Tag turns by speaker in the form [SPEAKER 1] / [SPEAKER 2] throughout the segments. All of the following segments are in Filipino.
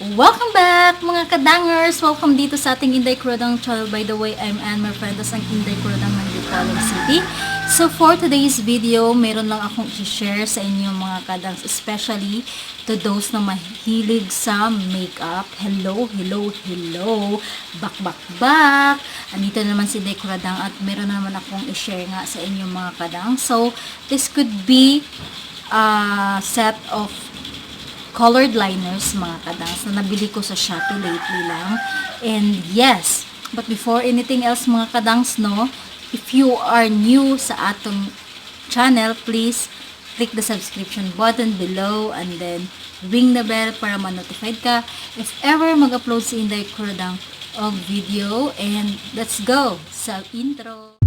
[SPEAKER 1] Welcome back mga Ka-dangers! Welcome dito sa ating Inday Kuradang channel. By the way, I'm Anne, my friend, ang Inday Kuradang ng Dipolog City. So for today's video, meron lang akong i-share sa inyo mga Ka-dangers, especially to those na mahilig sa makeup. Hello! Back! Andito naman si Inday Kuradang at meron naman akong i-share nga sa inyo mga Ka-dang. So this could be a set of colored liners mga Ka-dangz na nabili ko sa Shopee lately lang. And yes, but before anything else mga Ka-dangz, no, if you are new sa atong channel, please click the subscription button below and then ring the bell para ma-notified ka if ever mag-upload si Inday Kuradang of video. And let's go sa intro.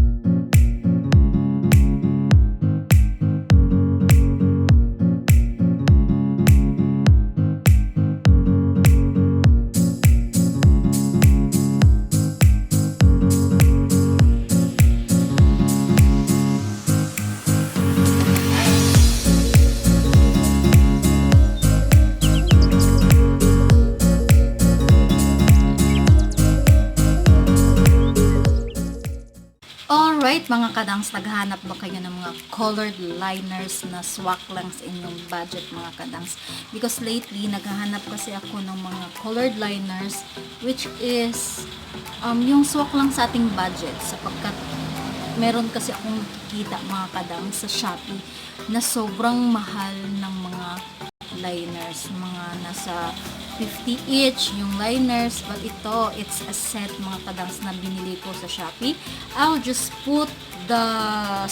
[SPEAKER 1] Alright mga Ka-dangz, naghahanap ba kayo ng mga colored liners na swak lang sa inyong budget mga Ka-dangz? Because lately, naghahanap kasi ako ng mga colored liners which is yung swak lang sa ating budget, sapagkat meron kasi akong kita mga Ka-dangz sa Shopee na sobrang mahal ng mga liners, mga nasa 50 each yung liners, but ito, it's a set mga Ka-dangz na binili ko sa Shopee. I'll just put the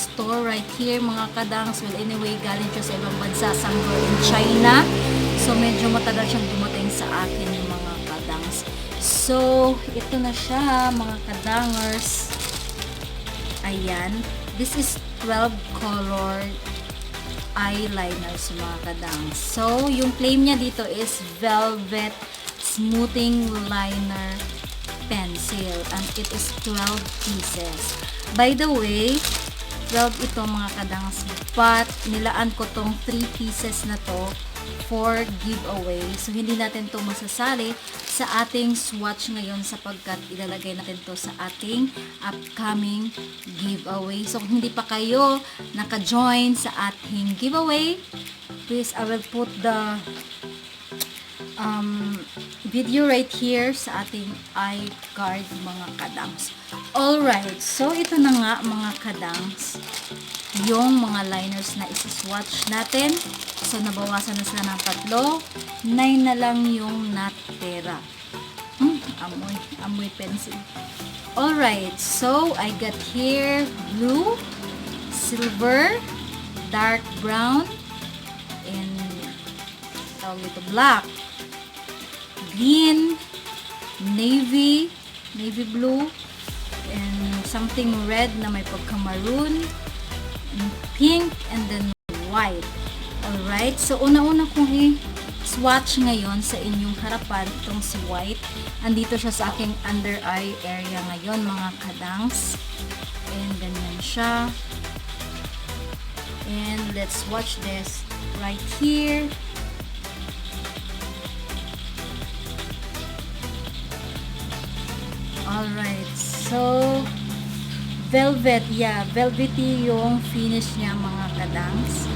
[SPEAKER 1] store right here mga Ka-dangz. Well, anyway, galing siya sa ibang bansa, somewhere in China, so medyo matagal siyang dumating sa akin yung mga Ka-dangz. So ito na siya mga Ka-dangers. Ayan, this is 12 color eyeliners mga Ka-dangz. So yung claim niya dito is Velvet Smoothing Liner Pencil and it is 12 pieces. By the way, 12 ito mga Ka-dangz, but nilaan ko tong 3 pieces na to for giveaway. So hindi natin to masasali sa ating swatch ngayon sapagkat ilalagay natin to sa ating upcoming giveaway. So kung hindi pa kayo naka-join sa ating giveaway, please, I will put the video right here sa ating iCard mga Ka-dangz. Alright, so ito na nga mga Ka-dangz, yung mga liners na isi-swatch natin. So nabawasan na sila ng 3, 9 na lang yung natira. Amoy pencil. Alright, so I got here blue, silver, dark brown, and tawag ito black, green, navy blue, and something red na may pagka-maroon, and pink, and then white. Alright, so una-una kong i-swatch ngayon sa inyong harapan itong si white. Andito siya sa aking under eye area ngayon mga Ka-dangz. And ganyan siya. And let's swatch this right here. Alright, so velvet, yeah, velvety yung finish niya mga Ka-dangz.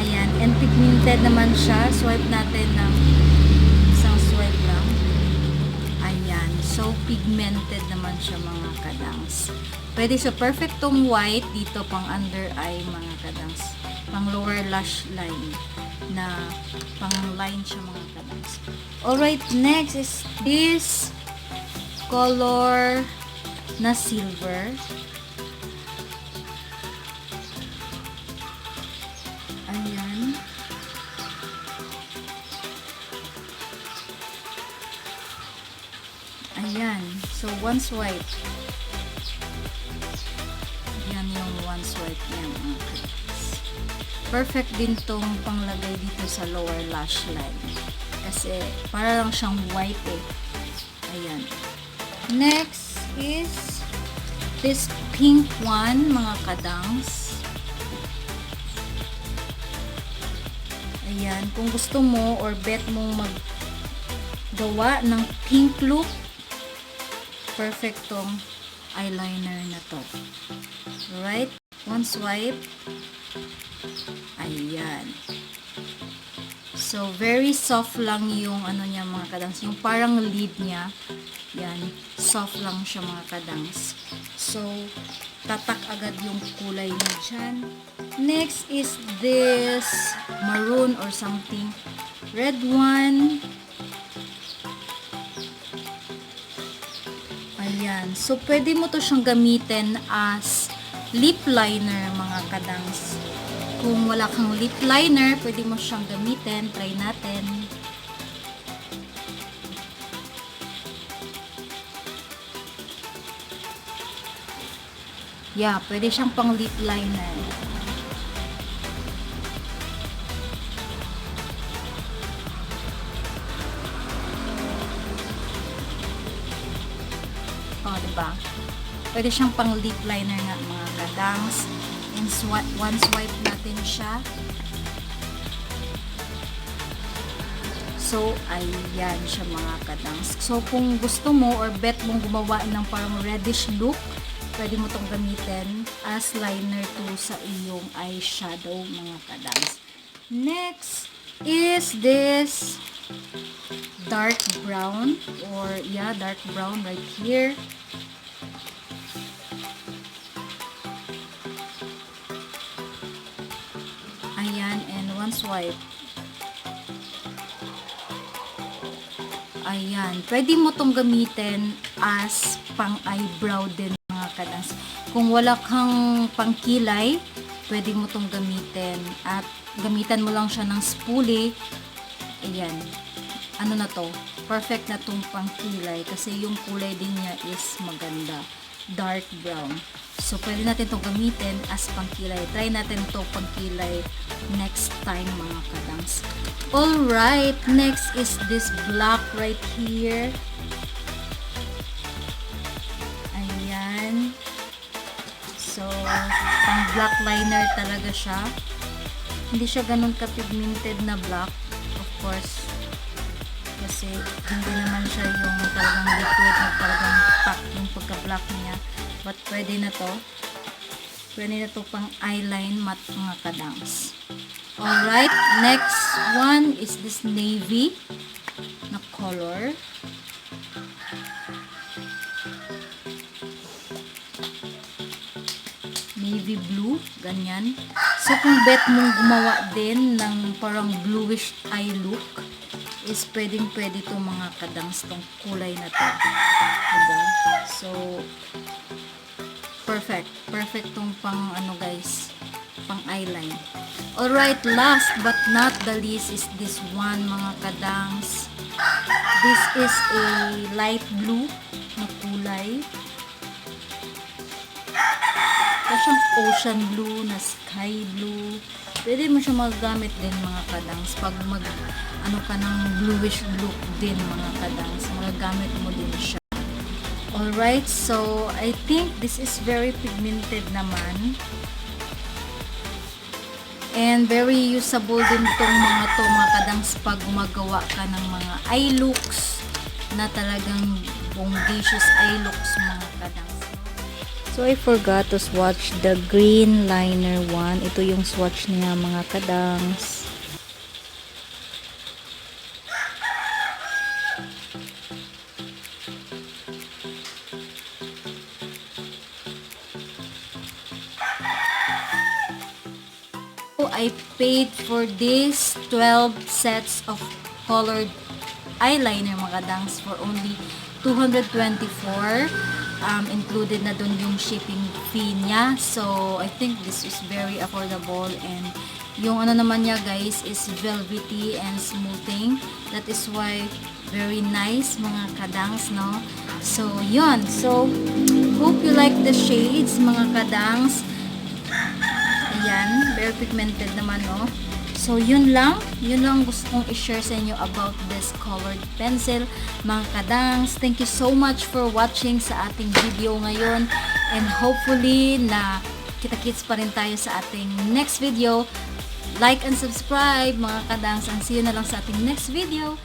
[SPEAKER 1] Ayan, and pigmented naman siya. Swipe natin ng isang swipe lang. Ayan, so pigmented naman siya mga Ka-dangz. Pwede siya perfectong white dito pang under eye mga Ka-dangz. Pang lower lash line na pang line siya mga Ka-dangz. Alright, next is this color na silver. Ayan. Ayan. So, one swipe. Yan yung one swipe niya mga Ka-dangz. Perfect din tong panglagay dito sa lower lash line. Kasi, para lang siyang white eh. Ayan. Next is this pink one mga Ka-dangz. Ayan, kung gusto mo or bet mong gawa ng pink look, perfect tong eyeliner na to. Right? One swipe. Ayan. So, very soft lang yung ano niya mga ka-dangz. Yung parang lid niya. Yan. Soft lang siya mga ka-dangz. So, tatak agad yung kulay niya dyan. Next is this maroon or something. Red one. Ayan. So, pwede mo to siyang gamitin as lip liner mga ka-dangz. Kung wala kang lip liner, pwede mo siyang gamitin. Try natin. Yeah, pwede siyang pang lip liner. Oh, diba? Pwede siyang pang lip liner nga mga ka-dangz. And one swipe natin siya. So, ayan siya mga ka-dangz. So, kung gusto mo or bet mong gumawa ng parang reddish look, pwede mo tong gamitin as liner to sa iyong eyeshadow mga ka-dangz. Next is this dark brown or yeah, dark brown right here. Ayan, and one swipe. Ayan, pwede mo tong gamitin as pang eyebrow din mga ka-dangz. Kung wala kang pangkilay, pwede mo tong gamitin at gamitan mo lang siya ng spoolie. Ayan, ano na to? Perfect na tong pangkilay kasi yung kulay din niya is maganda. Dark brown. So, pwede natin itong gamitin as pangkilay. Try natin ito pangkilay next time mga ka-dangz. Alright, next is this black right here. Ayan. So, pang black liner talaga siya. Hindi siya ganun ka-pigmented na black. Of course, kasi hindi naman siya yung talagang liquid na talagang pack yung pagka-black niya. But pwede na to. Pwede na to pang eyeline matte mga ka-dangz. Alright, next one is this navy na color. Navy blue, ganyan. So, kung bet mong gumawa din ng parang bluish eye look, is pwedeng-pwede to mga ka-dangz tong kulay na to. Diba? So, perfect. Perfect tong pang ano guys, pang eyeline. Alright, last but not the least is this one mga ka-dangz. This is a light blue na kulay. Ito siyang ocean blue na sky blue. Pwede mo siya magagamit din mga ka-dangz pag mag ano ka ng bluish look din mga ka-dangz. Magagamit mo din siya. Alright, so I think this is very pigmented naman. And very usable din tong mga to mga ka-dangz pag gumagawa ka ng mga eye looks na talagang bongacious eye looks mga ka-dangz. So I forgot to swatch the green liner one. Ito yung swatch niya mga ka-dangz. I paid for this 12 sets of colored eyeliner mga ka-dangz for only 224. Included na dun yung shipping fee niya. So, I think this is very affordable and yung ano naman niya guys is velvety and smoothing. That is why very nice mga ka-dangz, no? So, yun. So, hope you like the shades mga ka-dangz. Ayan, very pigmented naman, no? So, yun lang gusto kong i-share sa inyo about this colored pencil, mga ka-dangz. Thank you so much for watching sa ating video ngayon. And hopefully, na kita-kits pa rin tayo sa ating next video. Like and subscribe, mga ka-dangz. And see you na lang sa ating next video.